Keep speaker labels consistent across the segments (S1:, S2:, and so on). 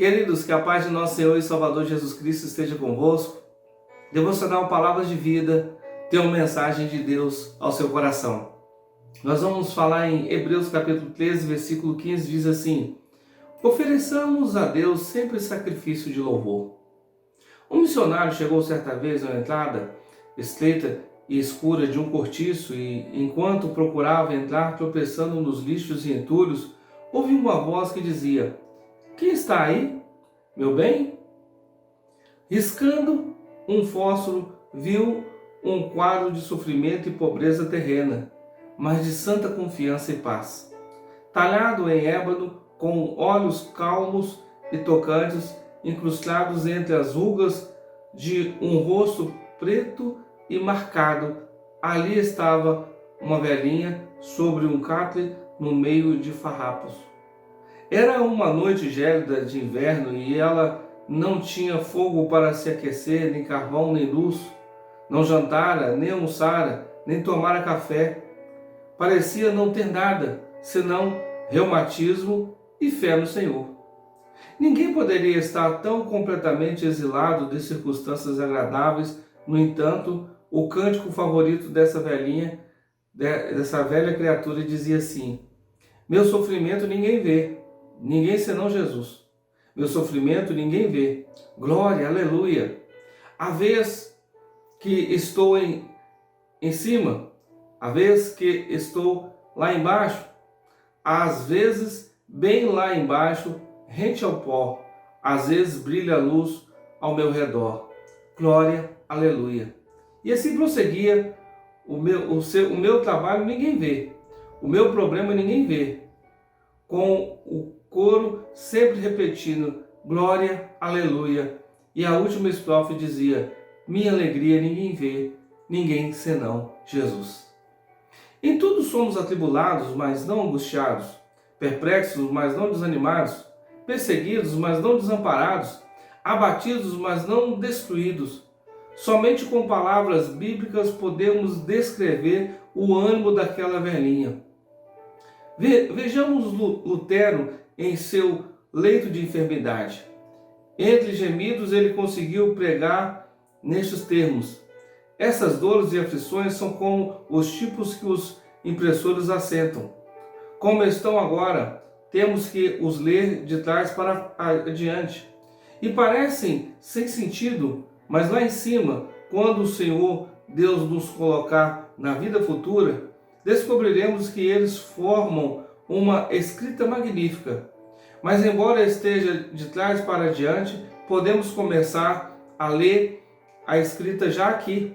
S1: Queridos, que a paz de nosso Senhor e Salvador Jesus Cristo esteja convosco. Devocional Palavras de Vida tem uma mensagem de Deus ao seu coração. Nós vamos falar em Hebreus capítulo 13, versículo 15, diz assim: ofereçamos a Deus sempre sacrifício de louvor. Um missionário chegou certa vez à entrada estreita e escura de um cortiço e, enquanto procurava entrar tropeçando nos lixos e entulhos, ouviu uma voz que dizia: quem está aí, meu bem? Riscando um fósforo, viu um quadro de sofrimento e pobreza terrena, mas de santa confiança e paz. Talhado em ébano, com olhos calmos e tocantes, incrustados entre as rugas de um rosto preto e marcado, ali estava uma velhinha sobre um catre no meio de farrapos. Era uma noite gélida de inverno e ela não tinha fogo para se aquecer, nem carvão, nem luz. Não jantara, nem almoçara, nem tomara café. Parecia não ter nada, senão reumatismo e fé no Senhor. Ninguém poderia estar tão completamente exilado de circunstâncias agradáveis. No entanto, o cântico favorito dessa velha criatura dizia assim: meu sofrimento ninguém vê, ninguém senão Jesus. Meu sofrimento ninguém vê. Glória, aleluia. A vez que estou em cima, a vez que estou lá embaixo, às vezes bem lá embaixo, rente ao pó, às vezes brilha a luz ao meu redor. Glória, aleluia. E assim prosseguia. O meu trabalho ninguém vê, o meu problema ninguém vê, com o coro sempre repetindo glória, aleluia. E a última estrofe dizia: minha alegria ninguém vê, ninguém senão Jesus. Em tudo somos atribulados, mas não angustiados, perplexos, mas não desanimados, perseguidos, mas não desamparados, abatidos, mas não destruídos. Somente com palavras bíblicas podemos descrever o ânimo daquela velhinha. Vejamos Lutero em seu leito de enfermidade. Entre gemidos ele conseguiu pregar nestes termos: essas dores e aflições são como os tipos que os impressores assentam. Como estão agora, temos que os ler de trás para adiante. E parecem sem sentido, mas lá em cima, quando o Senhor Deus nos colocar na vida futura, descobriremos que eles formam uma escrita magnífica. Mas embora esteja de trás para diante, podemos começar a ler a escrita já aqui.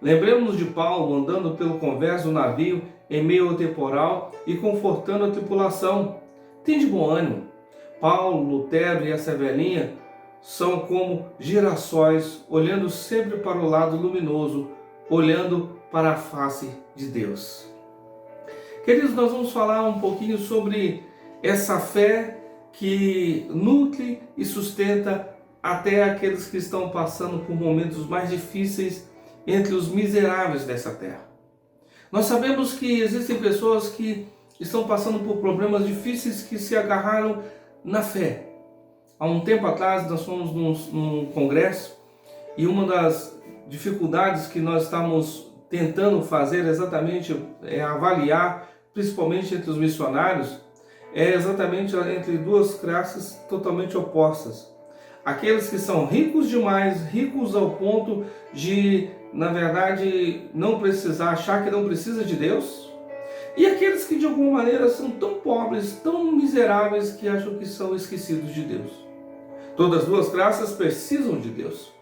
S1: Lembremos de Paulo andando pelo convés do navio em meio ao temporal e confortando a tripulação. Tem de bom ânimo. Paulo, Lutero e essa velhinha são como girassóis, olhando sempre para o lado luminoso, olhando para a face de Deus. Queridos, nós vamos falar um pouquinho sobre essa fé que nutre e sustenta até aqueles que estão passando por momentos mais difíceis entre os miseráveis dessa terra. Nós sabemos que existem pessoas que estão passando por problemas difíceis que se agarraram na fé. Há um tempo atrás nós fomos num congresso e uma das dificuldades que nós estamos tentando fazer exatamente é avaliar, principalmente entre os missionários, é exatamente entre duas classes totalmente opostas. Aqueles que são ricos demais, ricos ao ponto de, na verdade, não precisar, achar que não precisa de Deus, e aqueles que de alguma maneira são tão pobres, tão miseráveis que acham que são esquecidos de Deus. Todas as duas classes precisam de Deus.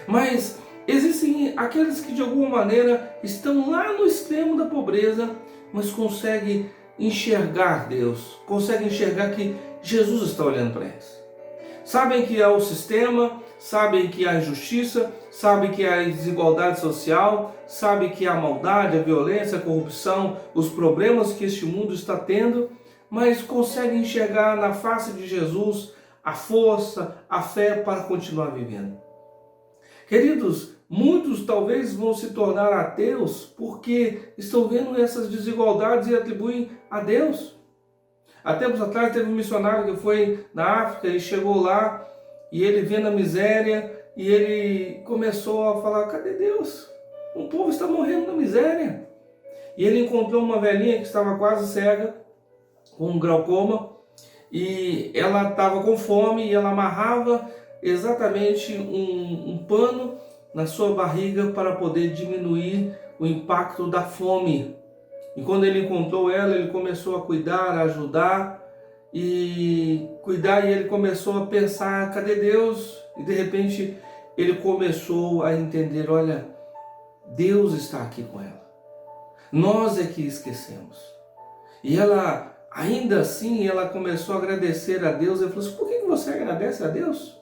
S1: Mas existem aqueles que de alguma maneira estão lá no extremo da pobreza, mas conseguem enxergar Deus, conseguem enxergar que Jesus está olhando para eles. Sabem que há o sistema, sabem que há injustiça, sabem que há desigualdade social, sabem que há maldade, a violência, a corrupção, os problemas que este mundo está tendo, mas conseguem enxergar na face de Jesus a força, a fé para continuar vivendo. Queridos, muitos talvez vão se tornar ateus porque estão vendo essas desigualdades e atribuem a Deus. Há tempos atrás teve um missionário que foi na África e chegou lá e ele vendo a miséria e ele começou a falar: cadê Deus? O povo está morrendo na miséria. E ele encontrou uma velhinha que estava quase cega, com um glaucoma, e ela estava com fome e ela amarrava exatamente um pano na sua barriga para poder diminuir o impacto da fome. E quando ele encontrou ela, ele começou a cuidar, a ajudar e ele começou a pensar: cadê Deus? E de repente ele começou a entender: olha, Deus está aqui com ela. Nós é que esquecemos. E ela, ainda assim, ela começou a agradecer a Deus. Ela falou assim: por que você agradece a Deus?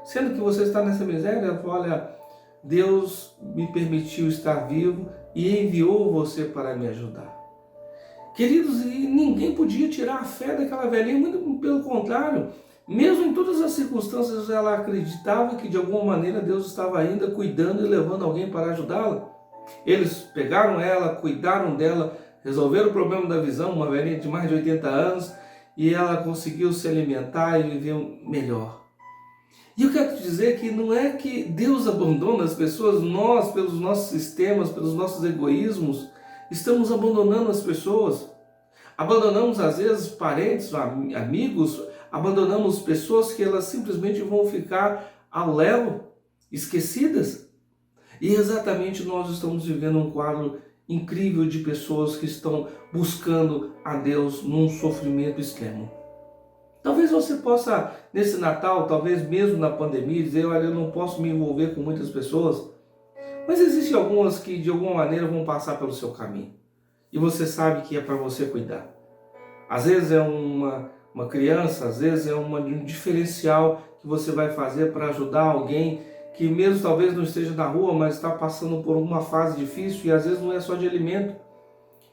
S1: Sendo que você está nessa miséria. Ela falou: olha, Deus me permitiu estar vivo e enviou você para me ajudar. Queridos, e ninguém podia tirar a fé daquela velhinha, muito pelo contrário. Mesmo em todas as circunstâncias, ela acreditava que de alguma maneira Deus estava ainda cuidando e levando alguém para ajudá-la. Eles pegaram ela, cuidaram dela, resolveram o problema da visão, uma velhinha de mais de 80 anos, e ela conseguiu se alimentar e viver melhor. E eu quero te dizer que não é que Deus abandona as pessoas, nós, pelos nossos sistemas, pelos nossos egoísmos, estamos abandonando as pessoas. Abandonamos às vezes parentes, amigos, abandonamos pessoas que elas simplesmente vão ficar ao léu, esquecidas. E exatamente nós estamos vivendo um quadro incrível de pessoas que estão buscando a Deus num sofrimento extremo. Talvez você possa, nesse Natal, talvez mesmo na pandemia, dizer: olha, eu não posso me envolver com muitas pessoas. Mas existem algumas que de alguma maneira vão passar pelo seu caminho. E você sabe que é para você cuidar. Às vezes é uma criança, às vezes é um diferencial que você vai fazer para ajudar alguém que mesmo talvez não esteja na rua, mas está passando por uma fase difícil, e às vezes não é só de alimento,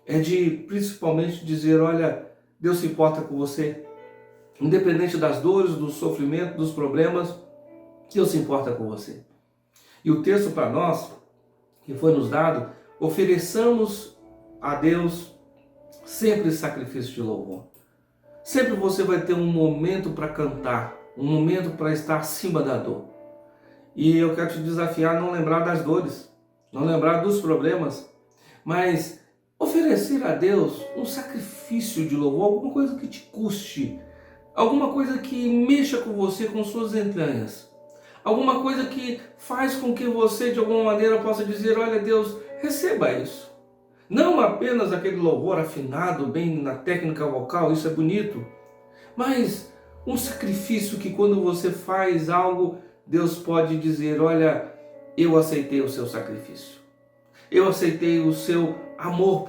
S1: é de principalmente dizer: olha, Deus se importa com você, independente das dores, do sofrimento, dos problemas, Deus se importa com você. E o texto para nós, que foi nos dado: ofereçamos a Deus sempre sacrifício de louvor. Sempre você vai ter um momento para cantar, um momento para estar acima da dor. E eu quero te desafiar a não lembrar das dores, não lembrar dos problemas, mas oferecer a Deus um sacrifício de louvor, alguma coisa que te custe, alguma coisa que mexa com você, com suas entranhas, alguma coisa que faz com que você de alguma maneira possa dizer: olha, Deus, receba isso. Não apenas aquele louvor afinado, bem na técnica vocal, isso é bonito, mas um sacrifício que quando você faz algo, Deus pode dizer: olha, eu aceitei o seu sacrifício. Eu aceitei o seu amor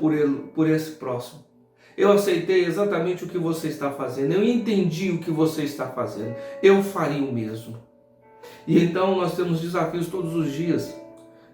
S1: por esse próximo. Eu aceitei exatamente o que você está fazendo. Eu entendi o que você está fazendo. Eu faria o mesmo. E então nós temos desafios todos os dias.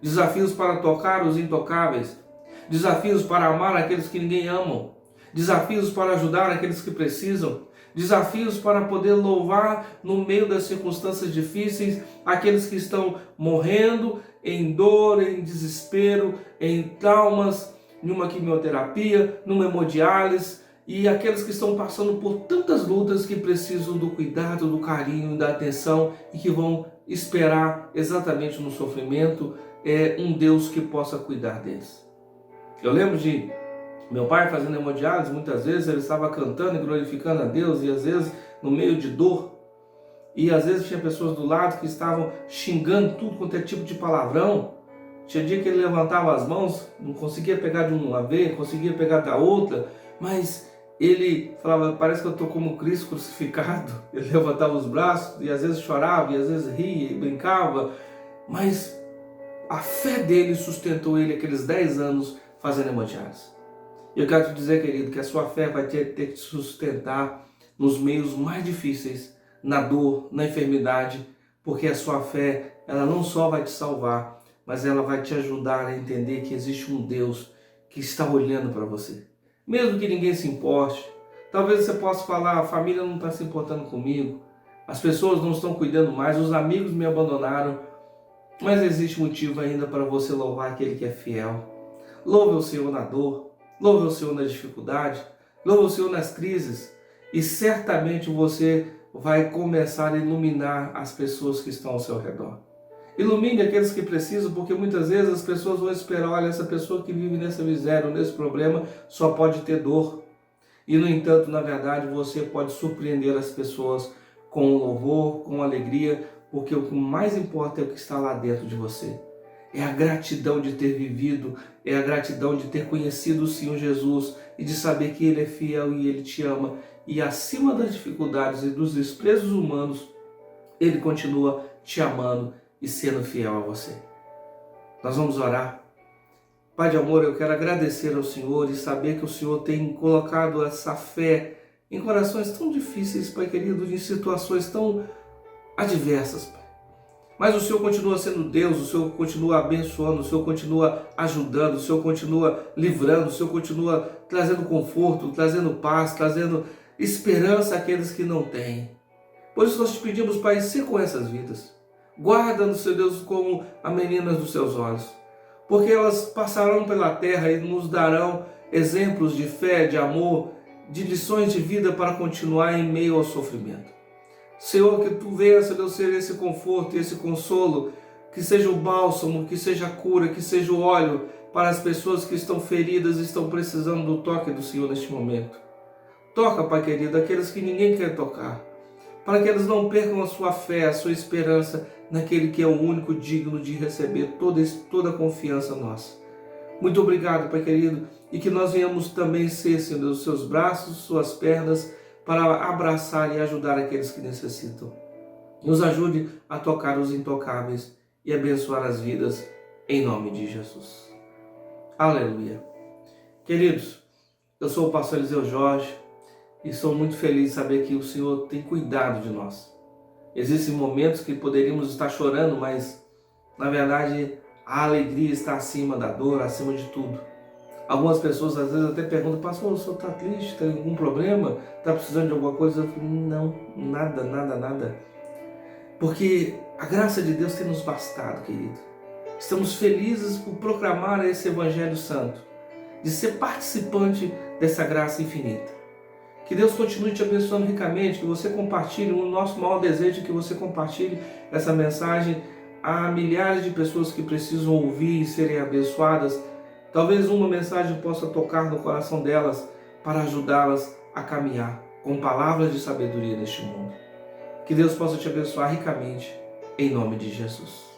S1: Desafios para tocar os intocáveis. Desafios para amar aqueles que ninguém amam. Desafios para ajudar aqueles que precisam. Desafios para poder louvar no meio das circunstâncias difíceis aqueles que estão morrendo em dor, em desespero, em traumas, numa quimioterapia, numa hemodiálise, e aqueles que estão passando por tantas lutas que precisam do cuidado, do carinho, da atenção e que vão esperar exatamente no sofrimento um Deus que possa cuidar deles. Eu lembro de meu pai fazendo hemodiálise, muitas vezes ele estava cantando e glorificando a Deus, e às vezes no meio de dor, e às vezes tinha pessoas do lado que estavam xingando tudo quanto é tipo de palavrão. Tinha dia que ele levantava as mãos, não conseguia pegar de uma vez, não conseguia pegar da outra, mas ele falava: parece que eu estou como Cristo crucificado. Ele levantava os braços e às vezes chorava, e às vezes ria e brincava, mas a fé dele sustentou ele aqueles 10 anos fazendo hemodiálise. E eu quero te dizer, querido, que a sua fé vai ter que te sustentar nos meios mais difíceis, na dor, na enfermidade, porque a sua fé, ela não só vai te salvar, mas ela vai te ajudar a entender que existe um Deus que está olhando para você. Mesmo que ninguém se importe, talvez você possa falar: a família não está se importando comigo, as pessoas não estão cuidando mais, os amigos me abandonaram, mas existe motivo ainda para você louvar aquele que é fiel. Louve o Senhor na dor, louve o Senhor na dificuldade, louve o Senhor nas crises. e certamente você vai começar a iluminar as pessoas que estão ao seu redor. Ilumine aqueles que precisam, porque muitas vezes as pessoas vão esperar, olha, essa pessoa que vive nessa miséria, nesse problema, só pode ter dor. E, no entanto, na verdade, você pode surpreender as pessoas com louvor, com alegria, porque o que mais importa é o que está lá dentro de você. É a gratidão de ter vivido, é a gratidão de ter conhecido o Senhor Jesus e de saber que Ele é fiel e Ele te ama. E acima das dificuldades e dos desprezos humanos, Ele continua te amando e sendo fiel a você. Nós vamos orar. Pai de amor, eu quero agradecer ao Senhor e saber que o Senhor tem colocado essa fé em corações tão difíceis, Pai querido, em situações tão adversas, Pai. Mas o Senhor continua sendo Deus, o Senhor continua abençoando, o Senhor continua ajudando, o Senhor continua livrando, o Senhor continua trazendo conforto, trazendo paz, trazendo esperança àqueles que não têm. Por isso nós te pedimos, Pai, ser com essas vidas. Guarda-nos, Senhor Deus, como a menina dos seus olhos, porque elas passarão pela terra e nos darão exemplos de fé, de amor, de lições de vida para continuar em meio ao sofrimento. Senhor, que Tu venhas, Senhor Deus, ser esse conforto e esse consolo, que seja o bálsamo, que seja a cura, que seja o óleo para as pessoas que estão feridas e estão precisando do toque do Senhor neste momento. Toca, Pai querido, aqueles que ninguém quer tocar, para que eles não percam a sua fé, a sua esperança naquele que é o único digno de receber toda a confiança nossa. Muito obrigado, Pai querido, e que nós venhamos também ser, Senhor Deus, os seus braços, suas pernas, para abraçar e ajudar aqueles que necessitam. Nos ajude a tocar os intocáveis e abençoar as vidas, em nome de Jesus. Aleluia. Queridos, eu sou o pastor Eliseu Jorge e sou muito feliz de saber que o Senhor tem cuidado de nós. Existem momentos que poderíamos estar chorando, mas na verdade a alegria está acima da dor, acima de tudo. Algumas pessoas às vezes até perguntam, pastor, o senhor está triste, tem algum problema? Está precisando de alguma coisa? Eu falo, não, nada. Porque a graça de Deus tem nos bastado, querido. Estamos felizes por proclamar esse Evangelho Santo, de ser participante dessa graça infinita. Que Deus continue te abençoando ricamente, que você compartilhe, o nosso maior desejo é que você compartilhe essa mensagem a milhares de pessoas que precisam ouvir e serem abençoadas. Talvez uma mensagem possa tocar no coração delas para ajudá-las a caminhar com palavras de sabedoria neste mundo. Que Deus possa te abençoar ricamente, em nome de Jesus.